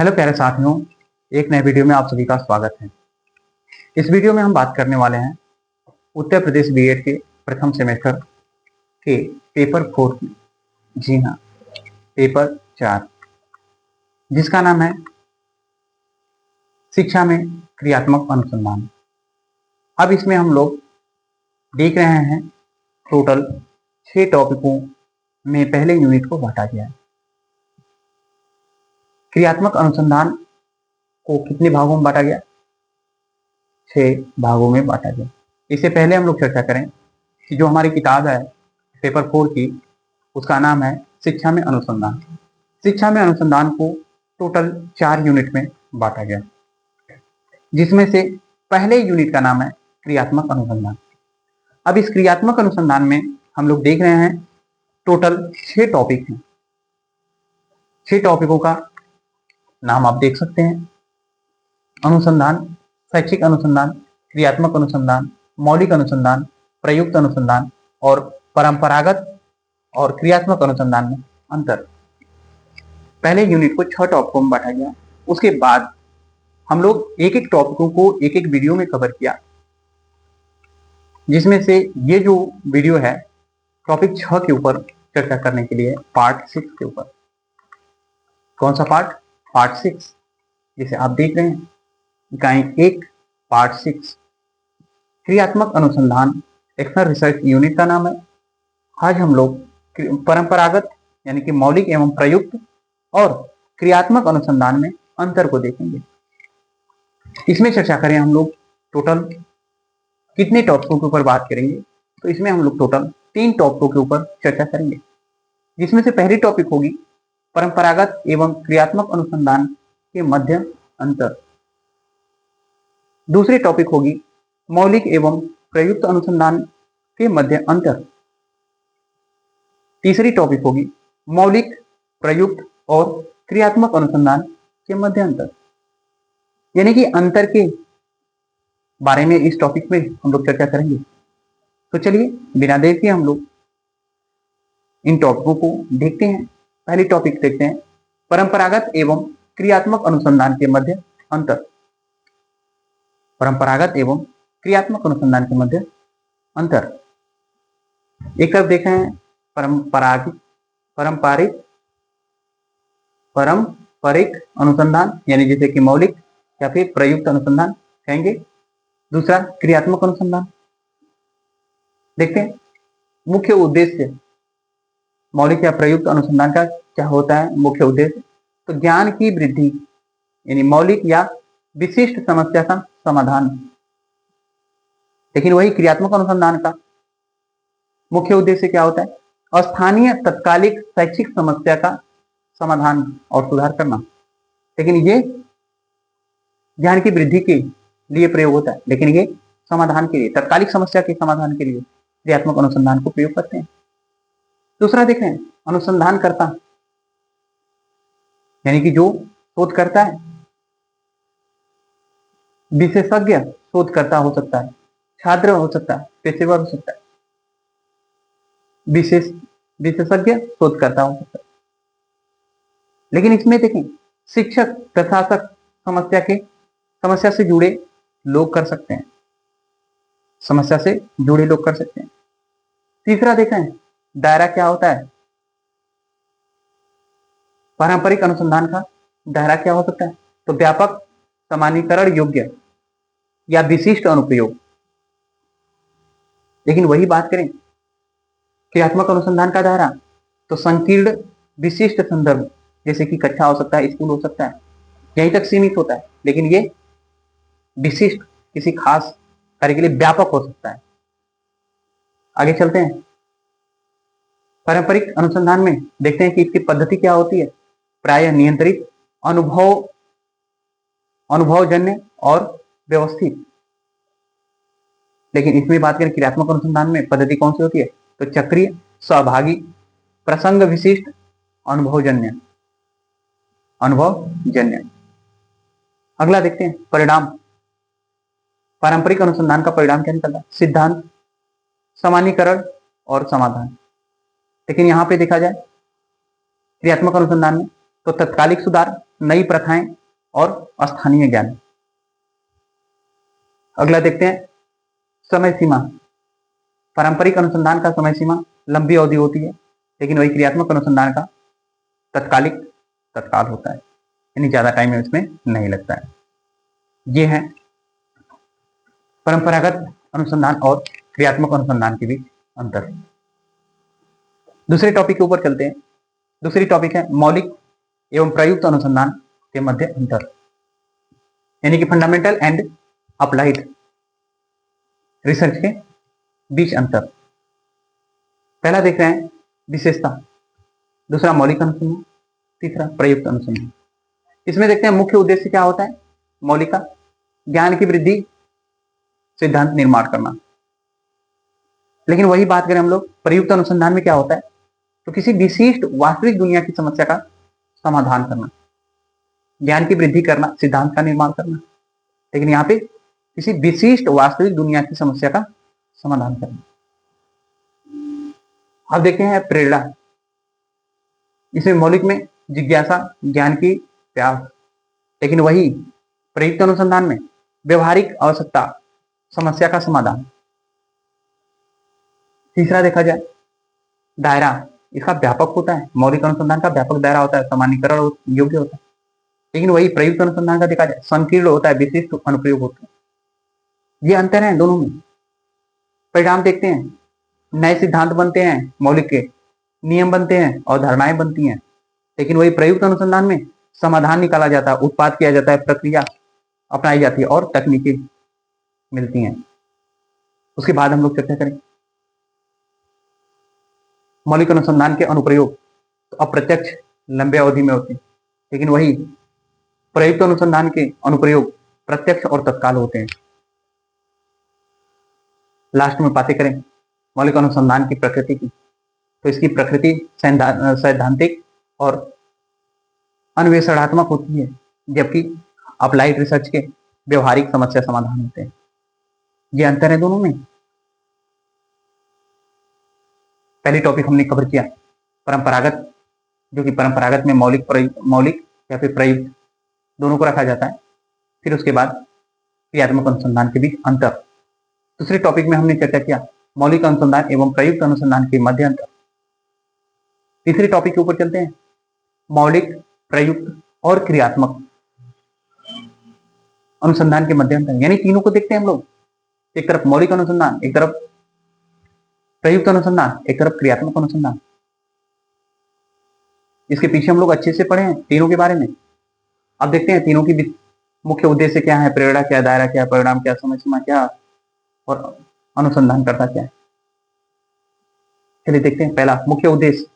Hello प्यारे साथियों, एक नए वीडियो में आप सभी का स्वागत है। इस वीडियो में हम बात करने वाले हैं उत्तर प्रदेश बीएड के प्रथम सेमेस्टर के पेपर 4 की। जी हाँ, पेपर 4, जिसका नाम है शिक्षा में क्रियात्मक अनुसंधान। अब इसमें हम लोग देख रहे हैं टोटल 6 टॉपिकों में पहले यूनिट को बांटा गया है। क्रियात्मक अनुसंधान को कितने भागों में बांटा गया? 6 भागों में बांटा गया। इससे पहले हम लोग चर्चा करें कि जो हमारी किताब है पेपर 4 की, उसका नाम है शिक्षा में अनुसंधान। शिक्षा में अनुसंधान को टोटल 4 यूनिट में बांटा गया, जिसमें से पहले यूनिट का नाम है क्रियात्मक अनुसंधान। अब इस क्रियात्मक अनुसंधान में हम लोग देख रहे हैं टोटल 6 टॉपिक हैं। 6 टॉपिकों का नाम आप देख सकते हैं: अनुसंधान, शैक्षिक अनुसंधान, क्रियात्मक अनुसंधान, मौलिक अनुसंधान, प्रयुक्त अनुसंधान और परंपरागत और क्रियात्मक अनुसंधान में अंतर। पहले यूनिट को 6 टॉपिकों में बांटा गया। उसके बाद हम लोग एक एक टॉपिकों को एक एक वीडियो में कवर किया, जिसमें से ये जो वीडियो है टॉपिक 6 के ऊपर चर्चा करने के लिए, पार्ट 6 के ऊपर। कौन सा पार्ट? पार्ट 6, जिसे आप देख रहे हैं, इकाई 1, पार्ट 6, क्रियात्मक अनुसंधान। एक्सटर्नल रिसर्च यूनिट का नाम है। आज हम लोग परंपरागत यानी कि मौलिक एवं प्रयुक्त और क्रियात्मक अनुसंधान में अंतर को देखेंगे। इसमें चर्चा करें हम लोग टोटल कितने टॉपिकों के ऊपर बात करेंगे, तो इसमें हम लोग टोटल 3 टॉपिकों के ऊपर चर्चा करेंगे, जिसमें से पहली टॉपिक होगी परंपरागत एवं क्रियात्मक अनुसंधान के मध्य अंतर। दूसरी टॉपिक होगी मौलिक एवं प्रयुक्त अनुसंधान के मध्य अंतर। तीसरी टॉपिक होगी मौलिक, प्रयुक्त और क्रियात्मक अनुसंधान के मध्य अंतर, यानी कि अंतर के बारे में इस टॉपिक में हम लोग चर्चा करेंगे। तो चलिए बिना देर के हम लोग इन टॉपिकों को देखते हैं। पहली टॉपिक देखते हैं, परंपरागत एवं क्रियात्मक अनुसंधान के मध्य अंतर। परंपरागत एवं क्रियात्मक अनुसंधान के मध्य अंतर। एक तरफ देखें पारंपरिक अनुसंधान, यानी जैसे कि मौलिक या फिर प्रयुक्त अनुसंधान कहेंगे। दूसरा क्रियात्मक अनुसंधान। देखते हैं मुख्य उद्देश्य मौलिक या प्रयुक्त अनुसंधान का क्या होता है। मुख्य उद्देश्य तो ज्ञान की वृद्धि, यानी मौलिक या विशिष्ट समस्या का समाधान। लेकिन वही क्रियात्मक अनुसंधान का मुख्य उद्देश्य क्या होता है? स्थानीय तत्कालिक शैक्षिक समस्या का समाधान और सुधार करना। लेकिन ये ज्ञान की वृद्धि के लिए प्रयोग होता है, लेकिन ये समाधान के लिए, तत्कालिक समस्या के समाधान के लिए क्रियात्मक अनुसंधान को प्रयोग करते हैं। दूसरा देखें अनुसंधानकर्ता, यानी कि जो शोध करता है, विशेषज्ञ शोधकर्ता हो सकता है, छात्र हो सकता है, पेशेवर हो सकता है, विशेषज्ञ शोधकर्ता हो सकता है। लेकिन इसमें देखें शिक्षक, प्रशासक समस्या से जुड़े लोग कर सकते हैं, समस्या से जुड़े लोग कर सकते हैं। तीसरा देखें दायरा क्या होता है। पारंपरिक अनुसंधान का दायरा क्या हो सकता है? तो व्यापक, सामान्यीकरण योग्य या विशिष्ट अनुप्रयोग। लेकिन वही बात करें क्रियात्मक अनुसंधान का दायरा, तो संकीर्ण विशिष्ट संदर्भ, जैसे कि कक्षा हो सकता है, स्कूल हो सकता है, यहीं तक सीमित होता है। लेकिन ये विशिष्ट किसी खास कार्य के लिए व्यापक हो सकता है। आगे चलते हैं। पारंपरिक अनुसंधान में देखते हैं कि इसकी पद्धति क्या होती है। प्रायः नियंत्रित, अनुभवजन्य और व्यवस्थित। लेकिन इसमें बात करें क्रियात्मक अनुसंधान में पद्धति कौन सी होती है, तो चक्रीय, सहभागी, प्रसंग विशिष्ट, अनुभवजन्य। अगला देखते हैं परिणाम। पारंपरिक अनुसंधान का परिणाम क्या निकलता है? सिद्धांत, सामान्यीकरण और समाधान। लेकिन यहां पे देखा जाए क्रियात्मक अनुसंधान में तो तत्कालिक सुधार, नई प्रथाएं और स्थानीय ज्ञान। अगला देखते हैं समय सीमा। पारंपरिक अनुसंधान का समय सीमा लंबी अवधि होती है, लेकिन वही क्रियात्मक अनुसंधान का तत्काल होता है, यानी ज्यादा टाइम इसमें नहीं लगता है। ये है परंपरागत अनुसंधान और क्रियात्मक अनुसंधान के बीच अंतर। दूसरे टॉपिक के ऊपर चलते हैं। दूसरी टॉपिक है मौलिक एवं प्रयुक्त अनुसंधान के मध्य अंतर, यानी कि फंडामेंटल एंड अप्लाइड रिसर्च के बीच अंतर। पहला देख रहे हैं विशेषता, दूसरा मौलिक अनुसंधान, तीसरा प्रयुक्त अनुसंधान। इसमें देखते हैं मुख्य उद्देश्य क्या होता है। मौलिक का ज्ञान की वृद्धि, सिद्धांत निर्माण करना। लेकिन वही बात करें हम लोग प्रयुक्त अनुसंधान में क्या होता है, तो किसी विशिष्ट वास्तविक दुनिया की समस्या का समाधान करना, ज्ञान की वृद्धि करना, सिद्धांत का निर्माण करना, लेकिन यहाँ पे किसी विशिष्ट वास्तविक दुनिया की समस्या का समाधान करना। अब देखते हैं प्रेरणा। इसमें मौलिक में जिज्ञासा, ज्ञान की प्यास, लेकिन वही प्रयुक्त अनुसंधान में व्यवहारिक आवश्यकता, समस्या का समाधान। तीसरा देखा जाए दायरा, इसका व्यापक होता है। मौलिक अनुसंधान का व्यापक दायरा होता है, सामान्यीकरण योग्य होता है, लेकिन वही प्रयुक्त अनुसंधान का देखा जाए संकीर्ण होता है, विशिष्ट अनुप्रयोग होता है। ये अंतर है दोनों में। परिणाम देखते हैं, नए सिद्धांत बनते हैं, मौलिक के नियम बनते हैं और धारणाएं बनती हैं, लेकिन वही प्रयुक्त अनुसंधान में समाधान निकाला जाता है, उत्पाद किया जाता है, प्रक्रिया अपनाई जाती है और तकनीकें मिलती हैं। उसके बाद हम लोग चर्चा करें मौलिक अनुसंधान के अनुप्रयोग। तो अप्रत्यक्ष लंबे अवधि में होते हैं, लेकिन वही प्रयुक्त अनुसंधान के अनुप्रयोग प्रत्यक्ष और तत्काल होते हैं। लास्ट में बातें करें मौलिक अनुसंधान की प्रकृति की, तो इसकी प्रकृति सैद्धांतिक और अन्वेषणात्मक होती है, जबकि अप्लाइड रिसर्च के व्यवहारिक समस्या समाधान होते हैं। ये अंतर है दोनों में। पहली टॉपिक हमने कवर किया परंपरागत, जो कि परंपरागत में मौलिक या फिर प्रयुक्त दोनों को रखा जाता है। फिर उसके बाद क्रियात्मक अनुसंधान के बीच अंतर। दूसरे टॉपिक में हमने चर्चा किया मौलिक अनुसंधान एवं प्रयुक्त अनुसंधान के मध्य अंतर। तीसरे टॉपिक के ऊपर चलते हैं मौलिक, प्रयुक्त और क्रियात्मक अनुसंधान के मध्य अंतर, यानी तीनों को देखते हैं हम लोग। एक तरफ मौलिक अनुसंधान, एक तरफ प्रयुक्त अनुसंधान, एक तरफ क्रियात्मक अनुसंधान। इसके पीछे हम लोग अच्छे से पढ़े हैं तीनों के बारे में। अब देखते हैं तीनों की मुख्य उद्देश्य क्या है, प्रेरणा क्या, दायरा क्या, परिणाम क्या, समय सीमा क्या और अनुसंधान करता क्या है। चलिए देखते हैं। पहला मुख्य उद्देश्य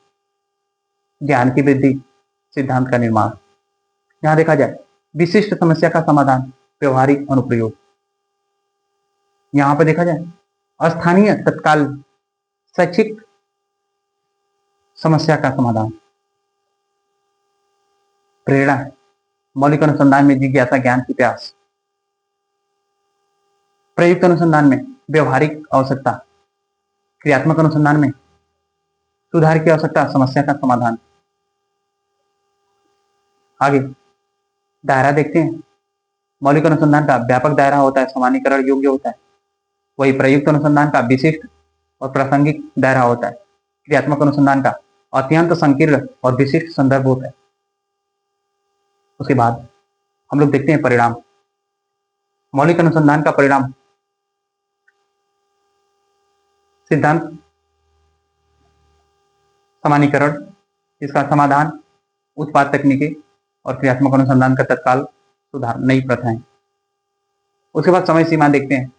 ज्ञान की वृद्धि, सिद्धांत का निर्माण। यहां देखा जाए विशिष्ट समस्या का समाधान, व्यवहारिक अनुप्रयोग। यहां पर देखा जाए स्थानीय तत्काल शैक्षिक समस्या का समाधान। प्रेरणा मौलिक अनुसंधान में जिज्ञासा, ज्ञान की प्यास। प्रयुक्त अनुसंधान में व्यवहारिक आवश्यकता। क्रियात्मक अनुसंधान में सुधार की आवश्यकता, समस्या का समाधान। आगे दायरा देखते हैं। मौलिक अनुसंधान का व्यापक दायरा होता है, सामान्यीकरण योग्य होता है। वही प्रयुक्त अनुसंधान का विशिष्ट और प्रासंगिक दायरा होता है। क्रियात्मक अनुसंधान का अत्यंत संकीर्ण और विशिष्ट संदर्भ होता है। उसके बाद हम लोग देखते हैं परिणाम। मौलिक अनुसंधान का परिणाम सिद्धांत, सामान्यीकरण, इसका समाधान, उत्पाद तकनीकें और क्रियात्मक अनुसंधान का तत्काल सुधार, नई प्रथाएं। उसके बाद समय सीमा देखते हैं।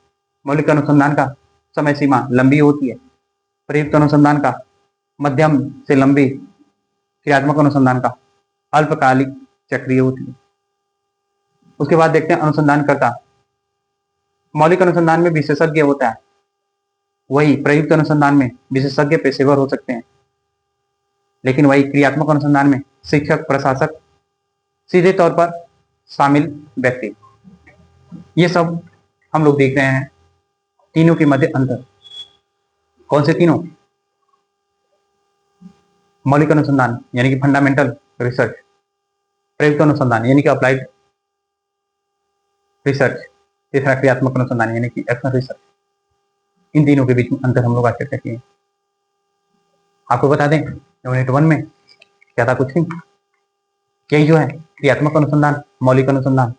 मौलिक अनुसंधान का समय सीमा लंबी होती है, प्रयुक्त अनुसंधान का मध्यम से लंबी, क्रियात्मक अनुसंधान का अल्पकालिक चक्रीय होती है। उसके बाद देखते हैं अनुसंधानकर्ता। मौलिक अनुसंधान में विशेषज्ञ होता है, वही प्रयुक्त अनुसंधान में विशेषज्ञ पेशेवर हो सकते हैं, लेकिन वही क्रियात्मक अनुसंधान में शिक्षक, प्रशासक, सीधे तौर पर शामिल व्यक्ति। ये सब हम लोग देख रहे हैं तीनों के मध्य अंतर। कौन से तीनों? मौलिक अनुसंधान यानी कि फंडामेंटल रिसर्च, प्रयुक्त अनुसंधान यानी कि अप्लाइड रिसर्च, तीसरा क्रियात्मक अनुसंधान यानी कि एक्शन रिसर्च। इन तीनों के बीच में अंतर हम लोग आज चर्चा किए। आपको बता दें यूनिट 1 में क्या था, कुछ नहीं, यही जो है क्रियात्मक अनुसंधान, मौलिक अनुसंधान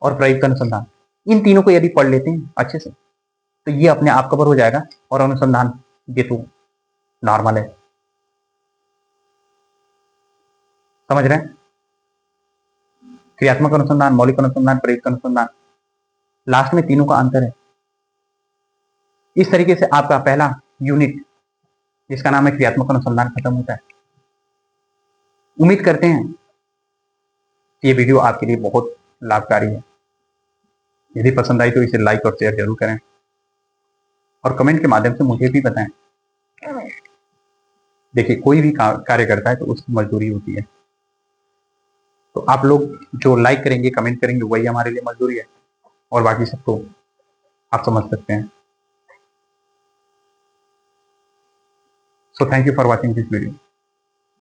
और प्रयुक्त अनुसंधान, इन तीनों को यदि पढ़ लेते हैं अच्छे से तो ये अपने आप कवर हो जाएगा। और अनुसंधान ये तो नॉर्मल है, समझ रहे हैं। क्रियात्मक अनुसंधान, मौलिक अनुसंधान, प्रयुक्त अनुसंधान, लास्ट में तीनों का अंतर है। इस तरीके से आपका पहला यूनिट जिसका नाम है क्रियात्मक अनुसंधान खत्म होता है। उम्मीद करते हैं ये वीडियो आपके लिए बहुत लाभकारी है। यदि पसंद आई तो इसे लाइक और शेयर जरूर करें और कमेंट के माध्यम से मुझे भी बताएं। देखिए कोई भी कार्य करता है तो उसकी मजदूरी होती है, तो आप लोग जो लाइक करेंगे, कमेंट करेंगे, वही हमारे लिए मजदूरी है, और बाकी सब तो आप समझ सकते हैं। So thank you for watching this video.